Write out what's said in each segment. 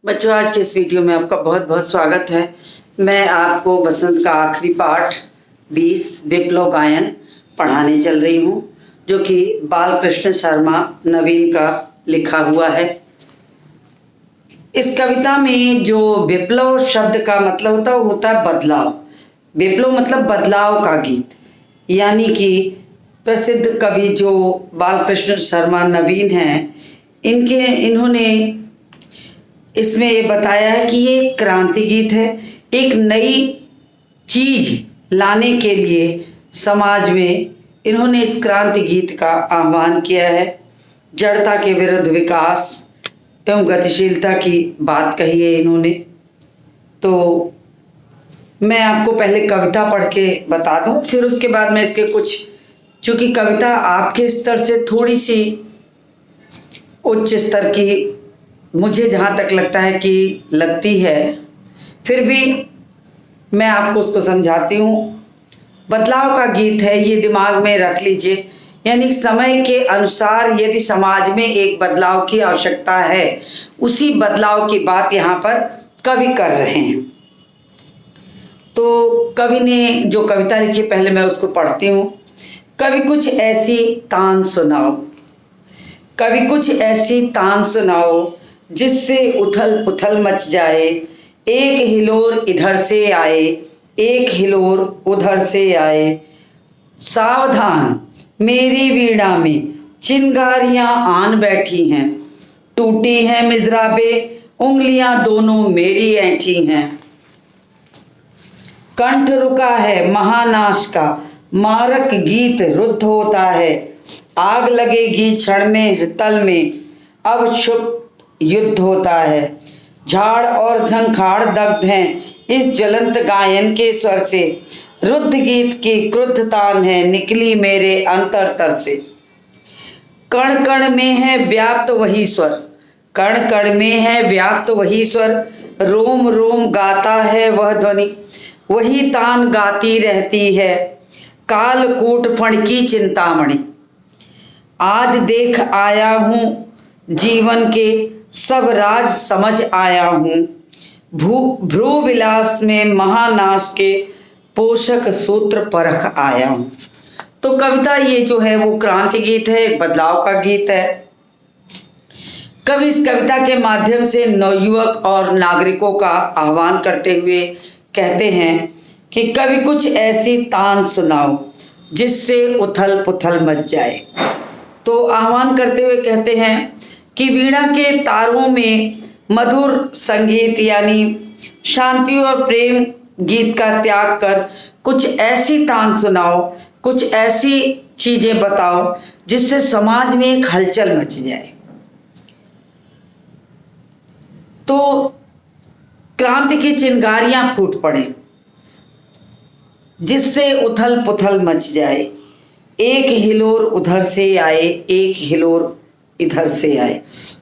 बच्चों, आज के इस वीडियो में आपका बहुत बहुत स्वागत है। मैं आपको बसंत का आखिरी पाठ 20 विप्लव गायन पढ़ाने चल रही हूँ, जो कि बालकृष्ण शर्मा नवीन का लिखा हुआ है। इस कविता में जो विप्लव शब्द का मतलब होता है बदलाव। विप्लव मतलब बदलाव का गीत, यानी कि प्रसिद्ध कवि जो बालकृष्ण शर्मा नवीन हैं, इन्होंने इसमें ये बताया है कि ये क्रांति गीत है। एक नई चीज लाने के लिए समाज में इन्होंने इस क्रांति गीत का आह्वान किया है। जड़ता के विरुद्ध विकास एवं गतिशीलता की बात कही है इन्होंने। तो मैं आपको पहले कविता पढ़ के बता दूं, फिर उसके बाद मैं इसके कुछ, चूँकि कविता आपके स्तर से थोड़ी सी उच्च स्तर की मुझे जहाँ तक लगता है कि लगती है, फिर भी मैं आपको उसको समझाती हूँ। बदलाव का गीत है, ये दिमाग में रख लीजिए। यानी समय के अनुसार यदि समाज में एक बदलाव की आवश्यकता है, उसी बदलाव की बात यहाँ पर कवि कर रहे हैं। तो कवि ने जो कविता लिखी, पहले मैं उसको पढ़ती हूँ। कवि कुछ ऐसी तान सुनाओ, कवि कुछ ऐसी तान सुनाओ जिससे उथल पुथल मच जाए। एक हिलोर इधर से आए, एक हिलोर उधर से आए। सावधान मेरी वीणा में चिंगारियां आन बैठी हैं। टूटी हैं मिजराबे, उंगलियां दोनों मेरी ऐंठी हैं। कंठ रुका है महानाश का, मारक गीत रुद्ध होता है। आग लगेगी क्षण में तल में, अब शुभ युद्ध होता है। झाड़ और झंखाड़ दग्ध हैं इस ज्वलंत गायन के स्वर से। रुद्ध गीत की क्रुद्ध तान है निकली मेरे अंतरतर से। कण कण में है व्याप्त वही स्वर, कण कण में है व्याप्त वही स्वर। रोम रोम गाता है वह ध्वनि, वही तान गाती रहती है। कालकूट फण की चिंतामणि, आज देख आया हूँ जीवन के सब राज समझ आया हूँ। भ्रू विलास में महानाश के पोषक सूत्र परख आया हूँ। तो कविता ये जो है वो क्रांति गीत है, एक बदलाव का गीत है। कवि इस कविता के माध्यम से नवयुवक और नागरिकों का आह्वान करते हुए कहते हैं कि कवि कुछ ऐसी तान सुनाओ जिससे उथल पुथल मच जाए। तो आह्वान करते हुए कहते हैं कि वीणा के तारों में मधुर संगीत यानी शांति और प्रेम गीत का त्याग कर कुछ ऐसी तान सुनाओ, कुछ ऐसी चीजें बताओ जिससे समाज में एक हलचल मच जाए। तो क्रांति की चिंगारियां फूट पड़े, जिससे उथल पुथल मच जाए। एक हिलोर उधर से आए, एक हिलोर इधर से आए।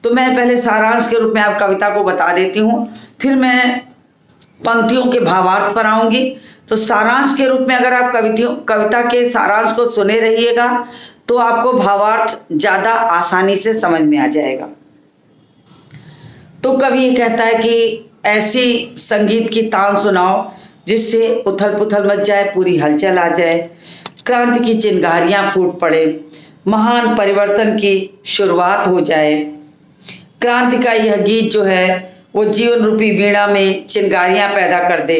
तो मैं पहले सारांश के रूप में आप कविता को बता देती हूँ, फिर मैं पंक्तियों के भावार्थ पर आऊंगी। तो सारांश के रूप में अगर आप कविता के सारांश को सुने रहिएगा तो आपको भावार्थ ज़्यादा आसानी से समझ में आ जाएगा। तो कवि ये कहता है कि ऐसी संगीत की तान सुनाओ जिससे उथल पुथल मच जाए, पूरी हलचल आ जाए, क्रांति की चिंगारियां फूट पड़े, महान परिवर्तन की शुरुआत हो जाए। क्रांति का यह गीत जो है वो जीवन रूपी वीणा में चिंगारियां पैदा कर दे।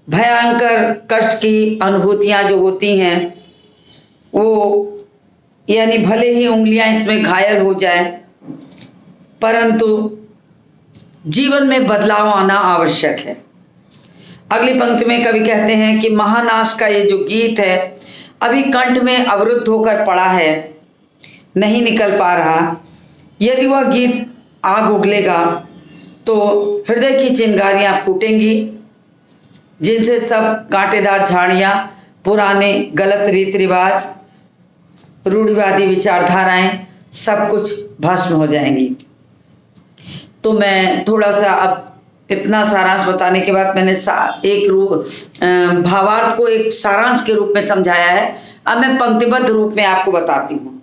भयंकर कष्ट की अनुभूतियां जो होती हैं वो, यानी भले ही उंगलियां इसमें घायल हो जाएं, परंतु जीवन में बदलाव आना आवश्यक है। अगली पंक्ति में कवि कहते हैं कि महानाश का ये जो गीत है अभी कंठ में अवरुद्ध होकर पड़ा है, नहीं निकल पा रहा। यदि वह गीत आग उगलेगा तो हृदय की चिंगारियां फूटेंगी, जिनसे सब कांटेदार झाड़ियां, पुराने गलत रीति रिवाज, रूढ़िवादी विचारधाराएं सब कुछ भस्म हो जाएंगी। तो मैं थोड़ा सा, अब इतना सारांश बताने के बाद मैंने एक भावार्थ को एक सारांश के रूप में समझाया है। अब मैं पंक्तिबद्ध रूप में आपको बताती हूँ।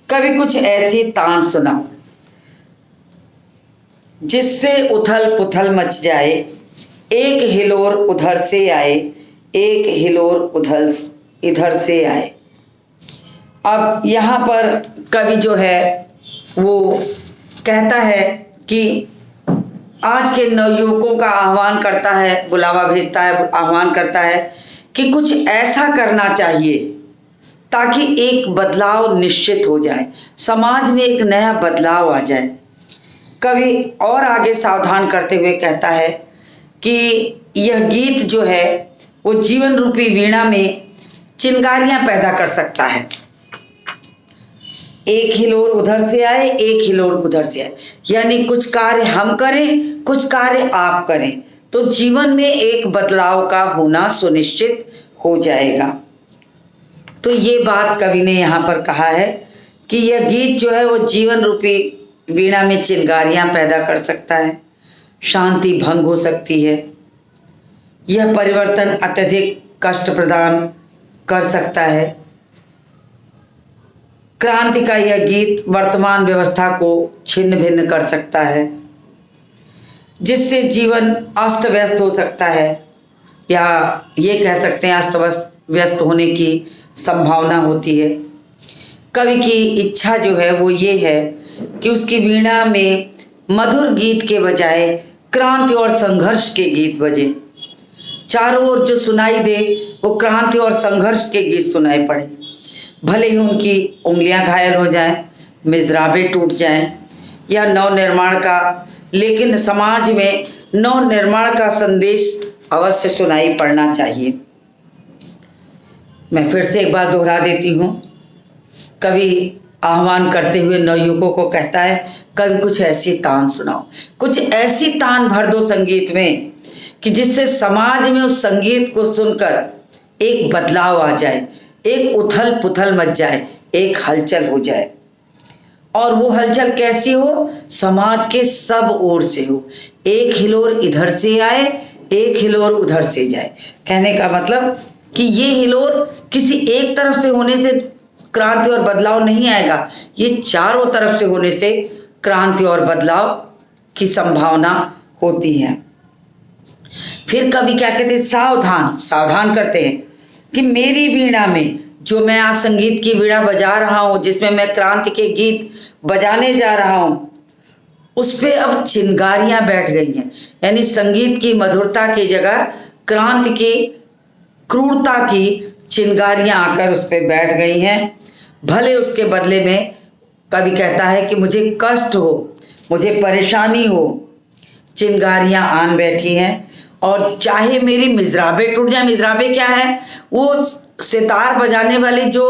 कवि कुछ ऐसी तान सुनाओ। जिससे उथल पुथल मच जाए, एक हिलोर उधर से आए, एक हिलोर उधर इधर से आए। अब यहाँ पर कवि जो है वो कहता है कि आज के नवयुवकों का आह्वान करता है, बुलावा भेजता है, आह्वान करता है कि कुछ ऐसा करना चाहिए ताकि एक बदलाव निश्चित हो जाए, समाज में एक नया बदलाव आ जाए। कवि और आगे सावधान करते हुए कहता है कि यह गीत जो है वो जीवन रूपी वीणा में चिंगारियां पैदा कर सकता है। एक हिलोर उधर से आए, एक हिलोर उधर से आए, यानी कुछ कार्य हम करें, कुछ कार्य आप करें, तो जीवन में एक बदलाव का होना सुनिश्चित हो जाएगा। तो ये बात कवि ने यहाँ पर कहा है कि यह गीत जो है वो जीवन रूपी वीणा में चिंगारियां पैदा कर सकता है, शांति भंग हो सकती है, यह परिवर्तन अत्यधिक कष्ट प्रदान कर सकता है। क्रांति का यह गीत वर्तमान व्यवस्था को छिन्न भिन्न कर सकता है, जिससे जीवन अस्त व्यस्त हो सकता है, या ये कह सकते हैं अस्त व्यस्त होने की संभावना होती है। कवि की इच्छा जो है वो ये है कि उसकी वीणा में मधुर गीत के बजाय क्रांति और संघर्ष के गीत बजे, चारों ओर जो सुनाई दे वो क्रांति और संघर्ष के गीत सुनाई पड़े। भले ही उनकी उंगलियां घायल हो जाएं, मिज़राबें टूट जाएं या नवनिर्माण का, लेकिन समाज में नवनिर्माण का संदेश अवश्य सुनाई पड़ना चाहिए। मैं फिर से एक बार दोहरा देती हूँ। कवि आह्वान करते हुए नवयुवकों को कहता है, कवि कुछ ऐसी तान सुनाओ, कुछ ऐसी तान भर दो संगीत में कि जिससे समाज में उस संगीत को सुनकर एक बदलाव आ जाए, एक उथल पुथल मच जाए, एक हलचल हो जाए। और वो हलचल कैसी हो? समाज के सब ओर से हो, एक हिलोर इधर से आए, एक हिलोर उधर से जाए। कहने का मतलब कि ये हिलोर किसी एक तरफ से होने से क्रांति और बदलाव नहीं आएगा, ये चारों तरफ से होने से क्रांति और बदलाव की संभावना होती है। फिर कवि क्या कहते हैं? सावधान करते हैं कि मेरी वीणा में, जो मैं आज संगीत की वीणा बजा रहा हूँ, जिसमें मैं क्रांति के गीत बजाने जा रहा हूँ, उस पे अब चिंगारियां बैठ गई हैं। यानी संगीत की मधुरता की जगह क्रांति की क्रूरता की चिंगारियां आकर उस पे बैठ गई हैं। भले उसके बदले में कवि कहता है कि मुझे कष्ट हो, मुझे परेशानी हो, चिंगारियां आन बैठी हैं। और चाहे मेरी मिज़राबें टूट जाए। मिज़राबें क्या है? वो सितार बजाने वाली जो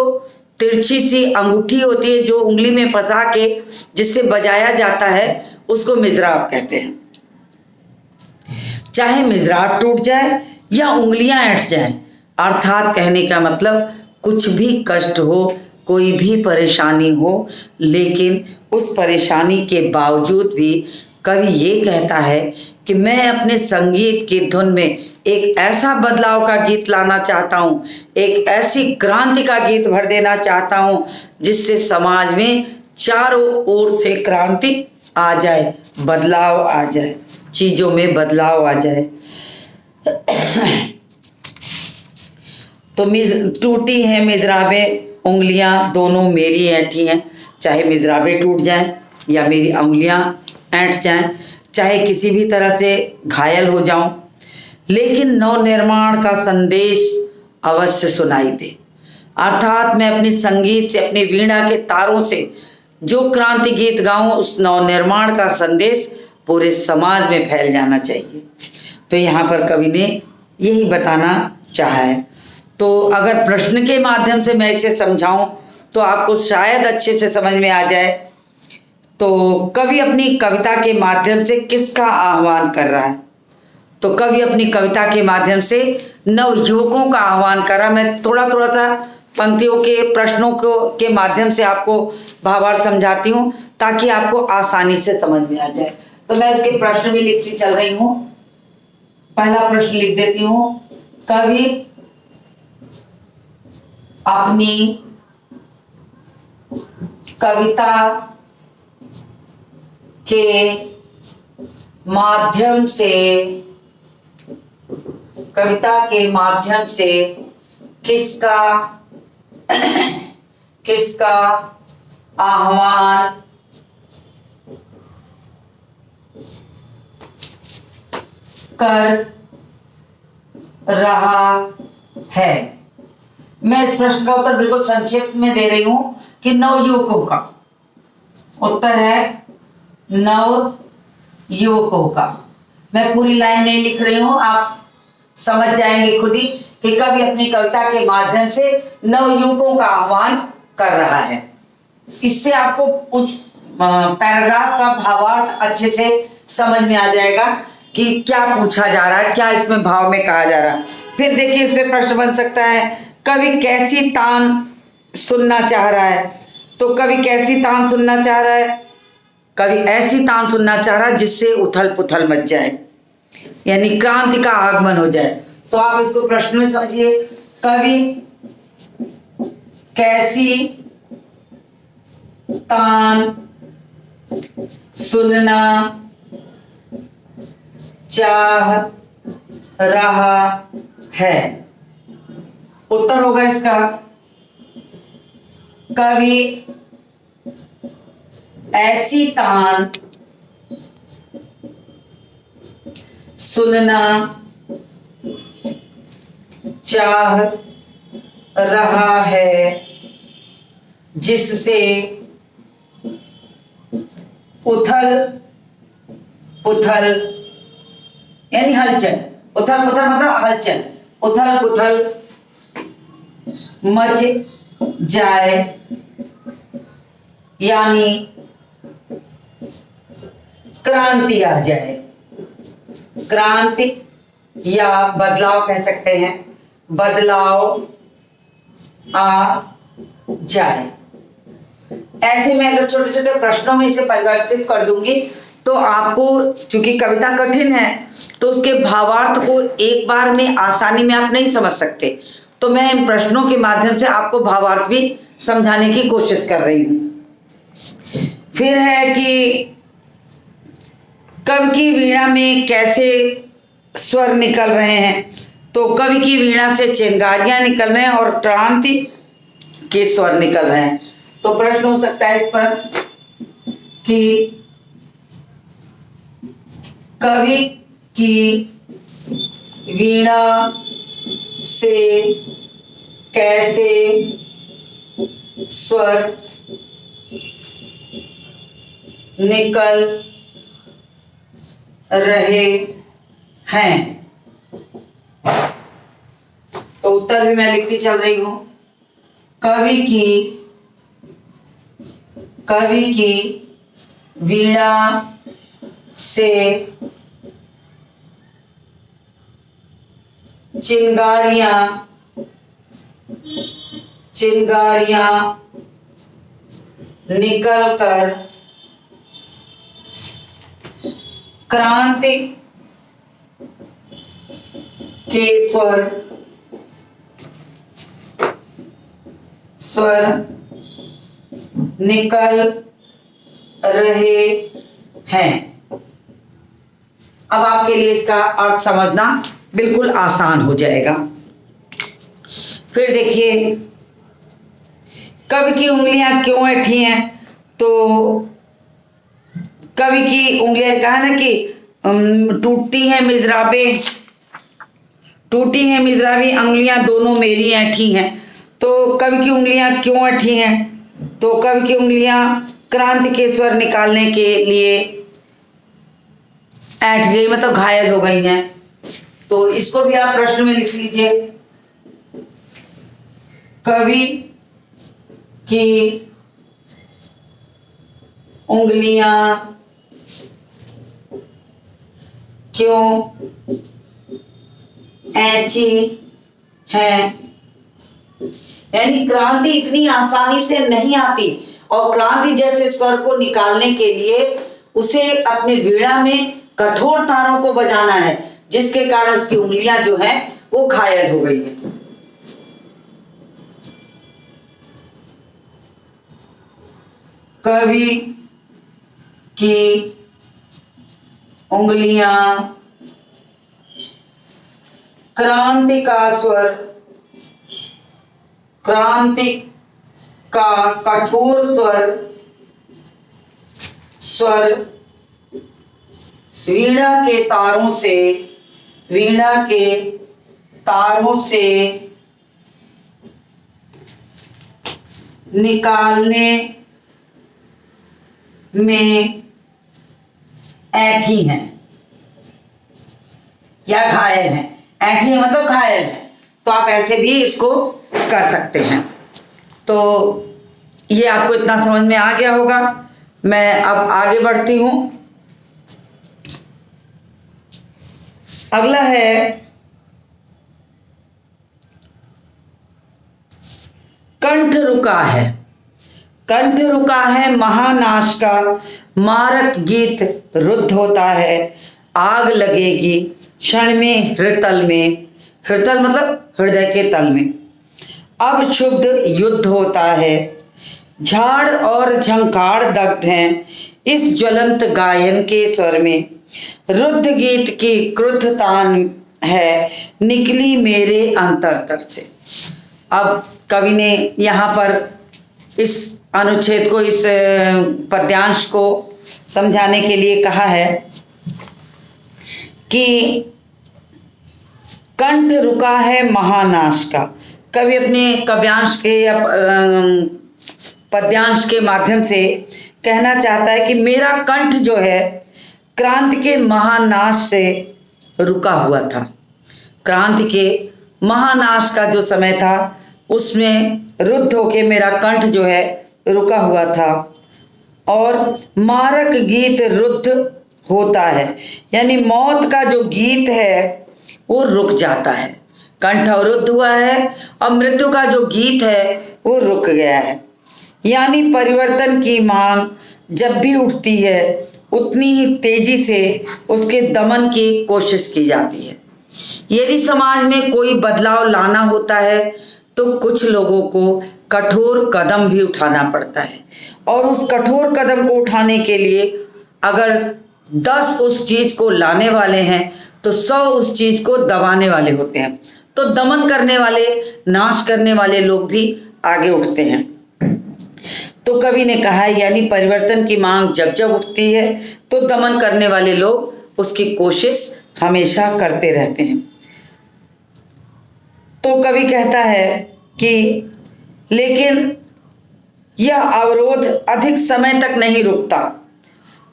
तिरछी सी अंगूठी होती है, जो उंगली में फंसा के जिससे बजाया जाता है, उसको मिज़राब कहते हैं। चाहे मिज़राब टूट जाए या उंगलियां ऐंठ जाएं, अर्थात कहने का मतलब कुछ भी कष्ट हो, कोई भी परेशानी हो, लेकिन उस परेशानी के बावजूद भी कवि ये कहता है कि मैं अपने संगीत की धुन में एक ऐसा बदलाव का गीत लाना चाहता हूँ, एक ऐसी क्रांति का गीत भर देना चाहता हूँ जिससे समाज में चारों ओर से क्रांति आ जाए, बदलाव आ जाए, चीजों में बदलाव आ जाए। तो टूटी हैं मिज़राबें, उंगलियां दोनों मेरी ऐंठी हैं। चाहे मिज़राबें टूट जाएं या मेरी उंगलियां ऐंठ जाएं, चाहे किसी भी तरह से घायल हो जाऊं, लेकिन नवनिर्माण का संदेश अवश्य सुनाई दे। अर्थात मैं अपने संगीत से, अपनी वीणा के तारों से जो क्रांति गीत गाऊं, उस नवनिर्माण का संदेश पूरे समाज में फैल जाना चाहिए। तो यहाँ पर कवि ने यही बताना चाहा है। तो अगर प्रश्न के माध्यम से मैं इसे समझाऊं तो आपको शायद अच्छे से समझ में आ जाए। तो कवि अपनी कविता के माध्यम से किसका आह्वान कर रहा है? तो कवि अपनी कविता के माध्यम से नवयुवकों का आह्वान कर रहा। मैं थोड़ा सा पंक्तियों के प्रश्नों के माध्यम से आपको भावार्थ समझाती हूँ ताकि आपको आसानी से समझ में आ जाए। तो मैं इसके प्रश्न भी लिखती चल रही हूँ। पहला प्रश्न लिख देती हूँ। कवि अपनी कविता के माध्यम से, कविता के माध्यम से किसका किसका आह्वान कर रहा है। मैं इस प्रश्न का उत्तर बिल्कुल संक्षिप्त में दे रही हूं कि नवयुवकों का उत्तर है, नव युवकों का। मैं पूरी लाइन नहीं लिख रही हूं, आप समझ जाएंगे खुद ही कि कवि अपनी कविता के माध्यम से नवयुवकों का आह्वान कर रहा है। इससे आपको उस पैराग्राफ का भावार्थ अच्छे से समझ में आ जाएगा कि क्या पूछा जा रहा है, क्या इसमें भाव में कहा जा रहा है। फिर देखिए इसमें प्रश्न बन सकता है, कवि कैसी तान सुनना चाह रहा है। तो कवि कैसी तान सुनना चाह रहा है? कवि ऐसी तान सुनना चाह रहा है जिससे उथल पुथल मच जाए, यानी क्रांति का आगमन हो जाए। तो आप इसको प्रश्न में समझिए, कवि कैसी तान सुनना चाह रहा है। उत्तर होगा इसका, कवि ऐसी तान सुनना चाह रहा है जिससे उथल पुथल, यानी हलचल, उथल पुथल मतलब हलचल, उथल पुथल मच जाए, यानी क्रांति आ जाए। क्रांति या बदलाव कह सकते हैं, बदलाव आ जाए। ऐसे में अगर छोटे छोटे प्रश्नों में इसे परिवर्तित कर दूंगी तो आपको, चूंकि कविता कठिन है तो उसके भावार्थ को एक बार में आसानी में आप नहीं समझ सकते, तो मैं इन प्रश्नों के माध्यम से आपको भावार्थ भी समझाने की कोशिश कर रही हूं। फिर है कि कवि की वीणा में कैसे स्वर निकल रहे हैं। तो कवि की वीणा से चिंगारियां निकल रहे हैं और क्रांति के स्वर निकल रहे हैं। तो प्रश्न हो सकता है इस पर कि कवि की वीणा से कैसे स्वर निकल रहे हैं। तो उत्तर भी मैं लिखती चल रही हूं, कवि की वीणा से चिंगारियां निकल कर क्रांति के स्वर निकल रहे हैं। अब आपके लिए इसका अर्थ समझना बिल्कुल आसान हो जाएगा। फिर देखिए, कवि की उंगलियां क्यों ऐठी हैं। तो कवि की उंगलियां, कहा ना कि टूटी है मिजराबे अंगुलियां दोनों मेरी ऐठी हैं। तो कवि की उंगलियां क्यों ऐठी हैं। तो कवि की उंगलियां क्रांति के स्वर निकालने के लिए ऐठ गई, मतलब घायल हो गई हैं। तो इसको भी आप प्रश्न में लिख लीजिए, कवि की उंगलियां क्यों ऐठी हैं, यानी क्रांति इतनी आसानी से नहीं आती और क्रांति जैसे स्वर को निकालने के लिए उसे अपने वीणा में कठोर तारों को बजाना है, जिसके कारण उसकी उंगलियां जो हैं वो घायल हो गई हैं। कवि की उंगलियां, क्रांति का स्वर, क्रांति का कठोर स्वर, स्वर वीणा के तारों से, वीणा के तारों से निकालने में ऐठी हैं या घायल हैं। ऐठी है मतलब घायल है, तो आप ऐसे भी इसको कर सकते हैं। तो ये आपको इतना समझ में आ गया होगा। मैं अब आगे बढ़ती हूं। अगला है कंठ रुका है। कंठ रुका है महानाश का, मारक गीत रुद्ध होता है, आग लगेगी क्षण में हृतल में। हृतल मतलब हृदय के तल में। अब क्षुब्ध युद्ध होता है, झाड़ और झंकार दग्ध हैं इस ज्वलंत गायन के स्वर में। रुद्ध गीत की क्रुद्ध तान है निकली मेरे अंतरतर से। अब कवि ने यहाँ पर इस अनुच्छेद को, इस पद्यांश को समझाने के लिए कहा है कि कंठ रुका है महानाश का। कवि अपने काव्यांश के या पद्यांश के माध्यम से कहना चाहता है कि मेरा कंठ जो है क्रांति के महानाश से रुका हुआ था। क्रांति के महानाश का जो समय था उसमें रुद्ध होके मेरा कंठ जो है रुका हुआ था, और मारक गीत रुद्ध होता है, यानी मौत का जो गीत है वो रुक जाता है। कंठ अवरुद्ध हुआ है और मृत्यु का जो गीत है वो रुक गया है। यानी परिवर्तन की मांग जब भी उठती है उतनी ही तेजी से उसके दमन की कोशिश की जाती है। यदि समाज में कोई बदलाव लाना होता है तो कुछ लोगों को कठोर कदम भी उठाना पड़ता है, और उस कठोर कदम को उठाने के लिए अगर 10 उस चीज को लाने वाले हैं तो 100 उस चीज को दबाने वाले होते हैं। तो दमन करने वाले, नाश करने वाले लोग भी आगे उठते हैं। तो कवि ने कहा है यानी परिवर्तन की मांग जब जब उठती है तो दमन करने वाले लोग उसकी कोशिश हमेशा करते रहते हैं। तो कवि कहता है कि लेकिन यह अवरोध अधिक समय तक नहीं रुकता,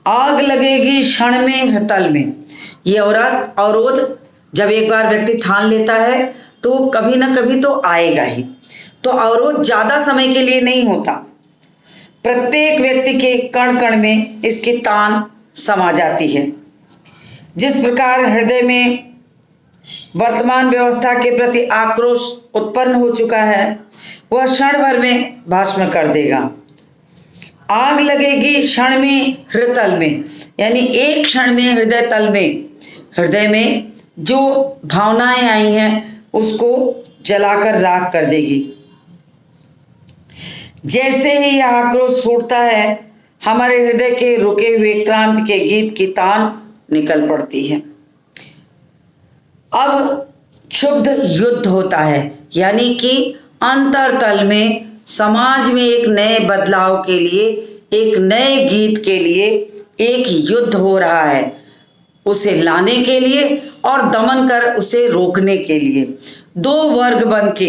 आग लगेगी क्षण में हृतल में। ये अवरोध जब एक बार व्यक्ति ठान लेता है तो कभी ना कभी तो आएगा ही। तो अवरोध ज्यादा समय के लिए नहीं होता, प्रत्येक व्यक्ति के कण कण में इसकी तान समा जाती है। जिस प्रकार हृदय में वर्तमान व्यवस्था के प्रति आक्रोश उत्पन्न हो चुका है वह क्षण भर में भस्म कर देगा। आग लगेगी क्षण में हृतल में, यानी एक क्षण में हृदय तल में, हृदय में जो भावनाएं आई हैं उसको जलाकर राख कर देगी। जैसे ही यह आक्रोश फूटता है हमारे हृदय के रुके हुए क्रांति के गीत की तान निकल पड़ती है। अब क्षुब्ध युद्ध होता है, यानी कि अंतरतल में समाज में एक नए बदलाव के लिए, एक नए गीत के लिए एक युद्ध हो रहा है, उसे लाने के लिए और दमन कर उसे रोकने के लिए। दो वर्ग बन के,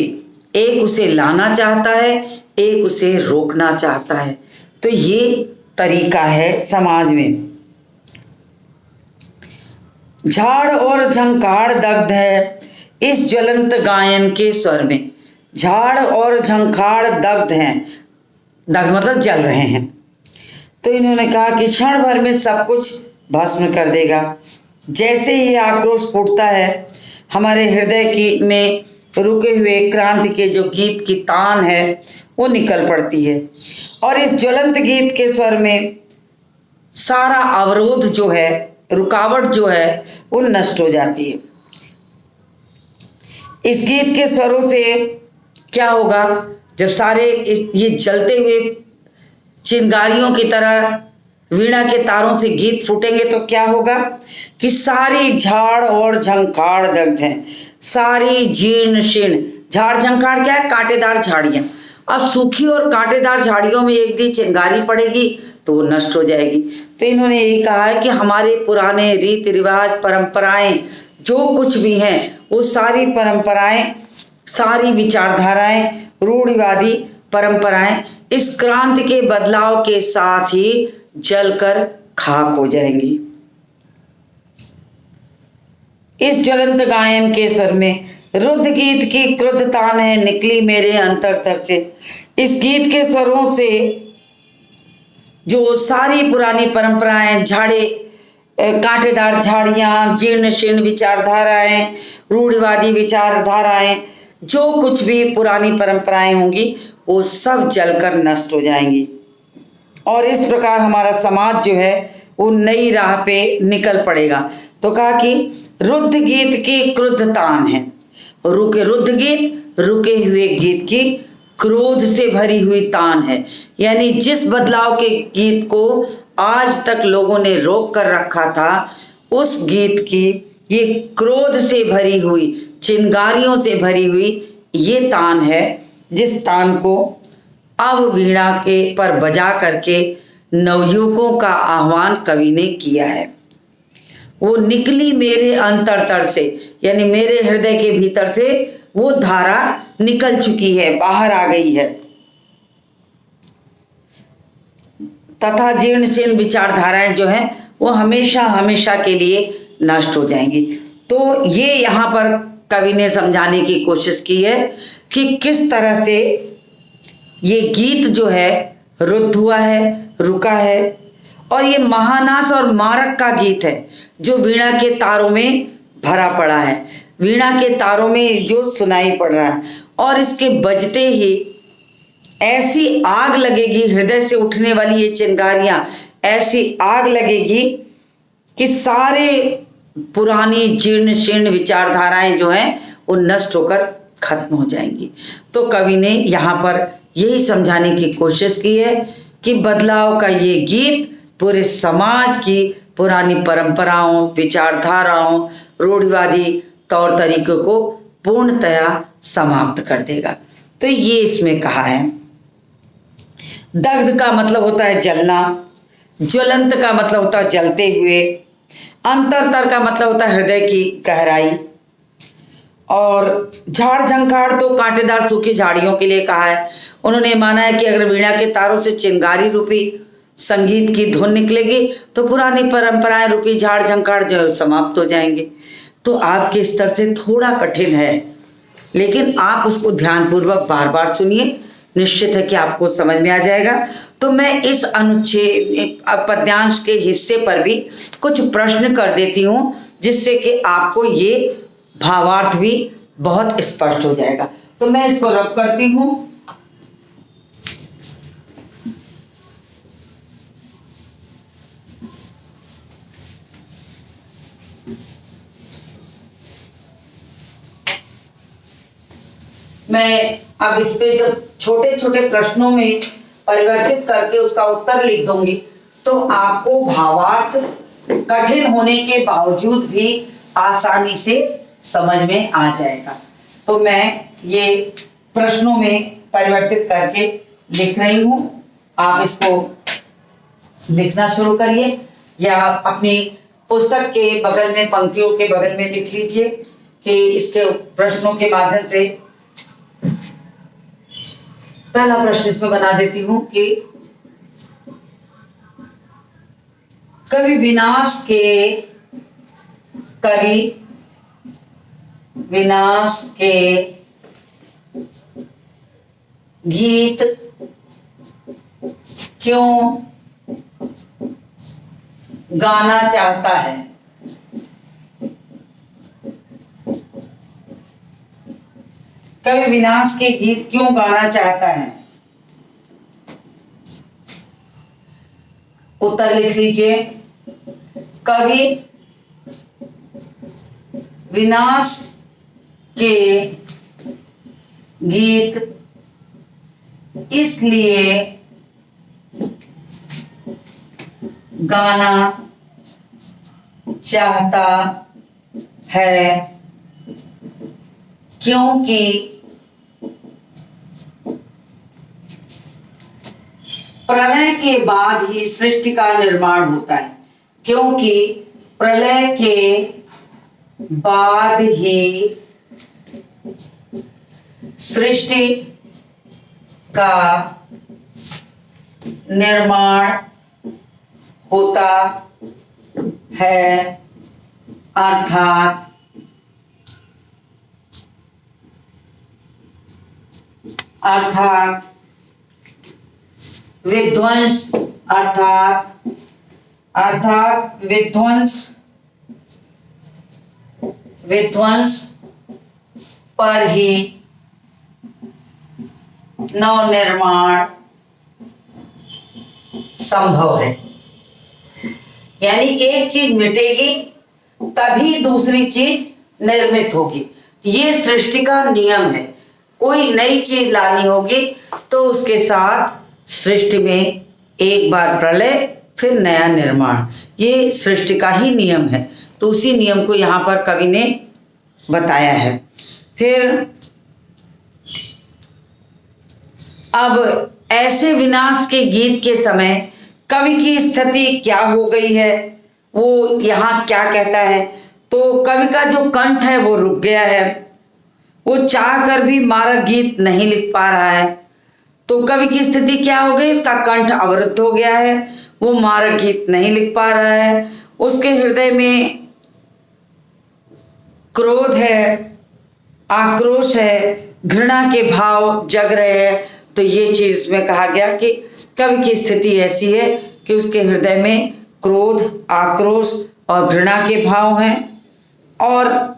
एक उसे लाना चाहता है, एक उसे रोकना चाहता है। तो ये तरीका है समाज में। झाड़ और झंकार दग्ध है इस ज्वलंत गायन के स्वर में। झाड़ और झंकार दग्ध हैं, दग्ध मतलब जल रहे हैं। तो इन्होंने कहा कि क्षण भर में सब कुछ भस्म कर देगा। जैसे ही आक्रोश फूटता है हमारे हृदय की में रुके हुए क्रांति के जो गीत की तान है वो निकल पड़ती है, और इस ज्वलंत गीत के स्वर में सारा अवरोध जो है, रुकावट जो है वो नष्ट हो जाती है। इस गीत के स्वरों से क्या होगा, जब सारे ये जलते हुए चिंगारियों की तरह वीणा के तारों से गीत फूटेंगे तो क्या होगा कि सारी झाड़ और झंखाड़ दग्ध है, सारी जीर्ण शीर्ण। झाड़ झंखाड़ क्या है? कांटेदार झाड़ियां। अब सूखी और कांटेदार झाड़ियों में एक दी चिंगारी पड़ेगी तो वो नष्ट हो जाएगी। तो इन्होंने यही कहा है कि हमारे पुराने रीति रिवाज, परंपराएं, जो कुछ भी हैं, वो सारी परंपराएं, सारी विचारधाराएं, रूढ़िवादी परंपराएं इस क्रांति के बदलाव के साथ ही जलकर खाक हो जाएंगी। इस ज्वलंत गायन के स्वर में रुद्र गीत की क्रुद्ध तान है निकली मेरे अंतरतर से। इस गीत के स्वरों से जो सारी पुरानी परंपराएं, झाड़े, कांटेदार झाड़ियां, जीर्ण शीर्ण विचारधाराएं, रूढ़िवादी विचारधाराएं, जो कुछ भी पुरानी परंपराएं होंगी वो सब जलकर नष्ट हो जाएंगी और इस प्रकार हमारा समाज जो है वो नई राह पे निकल पड़ेगा। तो कहा कि रुद्र गीत की क्रुद्ध तान है, रुद्र गीत रुके हुए गीत की क्रोध से भरी हुई तान है, यानी जिस बदलाव के गीत को आज तक लोगों ने रोक कर रखा था उस गीत की ये क्रोध से भरी हुई, चिंगारियों से भरी हुई ये तान है, जिस तान को अब वीणा के पर बजा करके नवयुवकों का आह्वान कवि ने किया है। वो निकली मेरे अंतरतर से, यानी मेरे हृदय के भीतर से वो धारा निकल चुकी है, बाहर आ गई है। तथा जीर्ण शीर्ण विचारधाराएं जो हैं वो हमेशा हमेशा के लिए नष्ट हो जाएंगी। तो ये यहाँ पर कवि ने समझाने की कोशिश की है कि किस तरह से ये गीत जो है रुद्ध हुआ है, रुका है, और ये महानाश और मारक का गीत है जो वीणा के तारों में भरा पड़ा है, वीणा के तारों में जो सुनाई पड़ रहा है, और इसके बजते ही ऐसी आग लगेगी, हृदय से उठने वाली ये चिंगारियां ऐसी आग लगेगी कि सारे पुरानी जीर्ण शीर्ण विचारधाराएं जो हैं वो नष्ट होकर खत्म हो जाएंगी। तो कवि ने यहाँ पर यही समझाने की कोशिश की है कि बदलाव का ये गीत पूरे समाज की पुरानी परंपराओं, विचारधाराओं, रूढ़िवादी तौर तरीकों को पूर्णतया समाप्त कर देगा। तो ये इसमें कहा है। दग्ध का मतलब होता है जलना, ज्वलंत का मतलब होता है जलते हुए, अंतरतर का मतलब होता है हृदय की गहराई, और झाड़ झंखाड़ तो कांटेदार सूखी झाड़ियों के लिए कहा है। उन्होंने माना है कि अगर वीणा के तारों से चिंगारी रूपी संगीत की धुन निकलेगी तो पुरानी परंपराएं रूपी झाड़ झंखाड़ जो समाप्त हो जाएंगे। तो आपके स्तर से थोड़ा कठिन है, लेकिन आप उसको ध्यानपूर्वक बार बार सुनिए, निश्चित है कि आपको समझ में आ जाएगा। तो मैं इस अनुच्छेद पद्यांश के हिस्से पर भी कुछ प्रश्न कर देती हूँ जिससे कि आपको ये भावार्थ भी बहुत स्पष्ट हो जाएगा। तो मैं इसको रब करती हूँ। मैं अब इस पे जब छोटे छोटे प्रश्नों में परिवर्तित करके उसका उत्तर लिख दूंगी तो आपको भावार्थ कठिन होने के बावजूद भी आसानी से समझ में आ जाएगा। तो मैं ये प्रश्नों में परिवर्तित करके लिख रही हूँ। आप इसको लिखना शुरू करिए या अपनी पुस्तक के बगल में, पंक्तियों के बगल में लिख लीजिए कि इसके प्रश्नों के माध्यम से। पहला प्रश्न इसमें बना देती हूं कि कवि विनाश के गीत क्यों गाना चाहता है? कवि विनाश के गीत क्यों गाना चाहता है? उत्तर लिख लीजिए। कवि विनाश के गीत इसलिए गाना चाहता है, क्योंकि प्रलय के बाद ही सृष्टि का निर्माण होता है। क्योंकि प्रलय के बाद ही सृष्टि का निर्माण होता है, अर्थात विध्वंस विध्वंस पर ही नवनिर्माण संभव है। यानी एक चीज मिटेगी तभी दूसरी चीज निर्मित होगी। ये सृष्टि का नियम है। कोई नई चीज लानी होगी तो उसके साथ सृष्टि में एक बार प्रलय फिर नया निर्माण, ये सृष्टि का ही नियम है। तो उसी नियम को यहाँ पर कवि ने बताया है। फिर अब ऐसे विनाश के गीत के समय कवि की स्थिति क्या हो गई है, वो यहाँ क्या कहता है। तो कवि का जो कंठ है वो रुक गया है, वो चाह कर भी मारक गीत नहीं लिख पा रहा है। तो कवि की स्थिति क्या हो गई, उसका कंठ अवरुद्ध हो गया है, वो मारक गीत नहीं लिख पा रहा है। उसके हृदय में क्रोध है, आक्रोश है, घृणा के भाव जग रहे हैं। तो ये चीज में कहा गया कि कवि की स्थिति ऐसी है कि उसके हृदय में क्रोध, आक्रोश और घृणा के भाव हैं और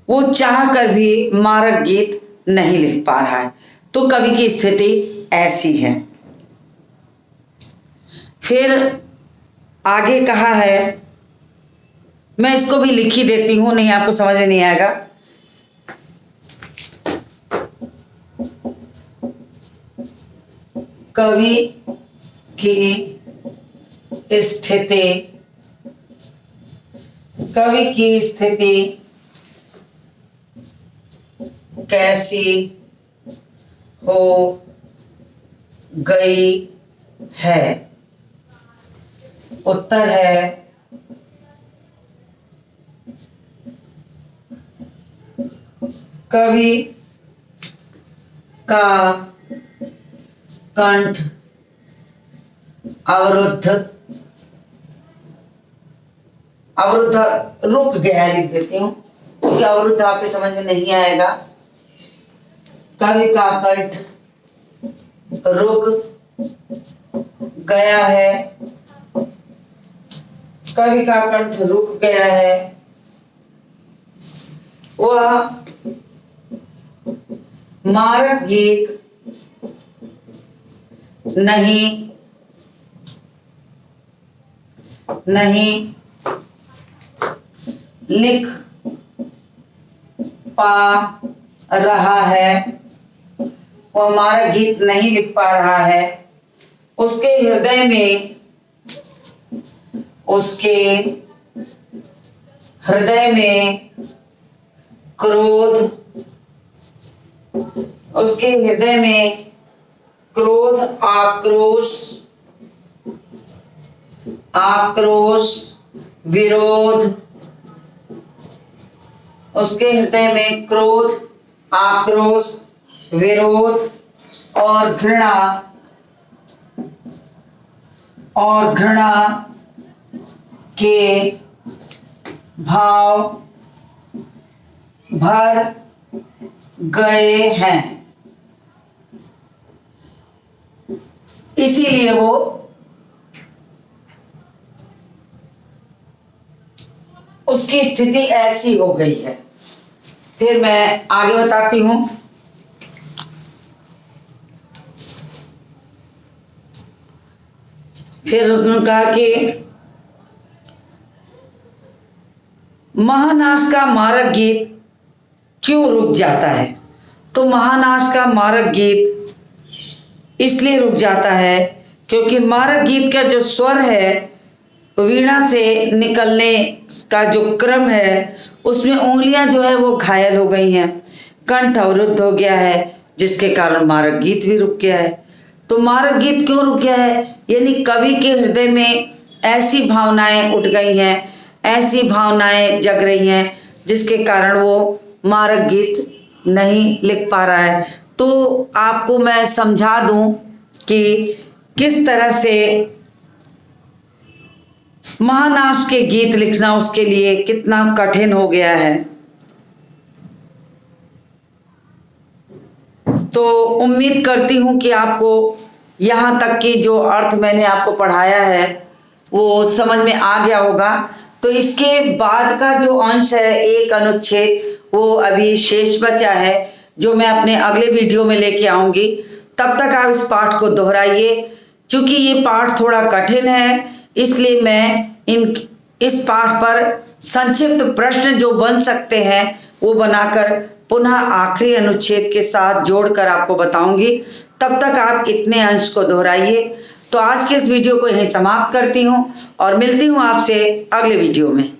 वो चाह कर भी मारक गीत नहीं लिख पा रहा है। तो कवि की स्थिति ऐसी है। फिर आगे कहा है, मैं इसको भी लिख ही देती हूं, नहीं आपको समझ में नहीं आएगा। कवि की स्थिति कैसी हो गई है। उत्तर है कवि का कंठ अवरुद्ध रुक गया है, लिख देती हूँ क्योंकि अवरुद्ध आपके समझ में नहीं आएगा। कवि का कंठ रुक गया है, कवि का कंठ रुक गया है। वह मारक गीत नहीं लिख पा रहा है, वो मारक गीत नहीं लिख पा रहा है। उसके हृदय में क्रोध, आक्रोश, विरोध। उसके हृदय में क्रोध, आक्रोश, विरोध और घृणा के भाव भर गए हैं। इसीलिए वो उसकी स्थिति ऐसी हो गई है। फिर मैं आगे बताती हूं। फिर उसने कहा कि महानाश का मारक गीत क्यों रुक जाता है। तो महानाश का मारक गीत इसलिए रुक जाता है क्योंकि मारक गीत का जो स्वर है वीणा से निकलने का जो क्रम है उसमें उंगलियां जो है वो घायल हो गई हैं, कंठ अवरुद्ध हो गया है, जिसके कारण मारक गीत भी रुक गया है। तो मारक गीत क्यों रुक गया है? यानी कवि के हृदय में ऐसी भावनाएं उठ गई हैं, ऐसी भावनाएं जग रही हैं, जिसके कारण वो मारक गीत नहीं लिख पा रहा है। तो आपको मैं समझा दूं कि किस तरह से महानाश के गीत लिखना उसके लिए कितना कठिन हो गया है। तो उम्मीद करती हूं कि आपको यहाँ तक की जो अर्थ मैंने आपको पढ़ाया है वो समझ में आ गया होगा। तो इसके बाद का जो अंश है, एक अनुच्छेद, वो अभी शेष बचा है, जो मैं अपने अगले वीडियो में लेके आऊंगी। तब तक आप इस पाठ को दोहराइए। चूंकि ये पाठ थोड़ा कठिन है, इसलिए मैं इस पाठ पर संक्षिप्त प्रश्न जो बन सकते हैं वो बनाकर पुनः आखिरी अनुच्छेद के साथ जोड़कर आपको बताऊंगी। तब तक आप इतने अंश को दोहराइए। तो आज के इस वीडियो को यहीं समाप्त करती हूँ और मिलती हूँ आपसे अगले वीडियो में।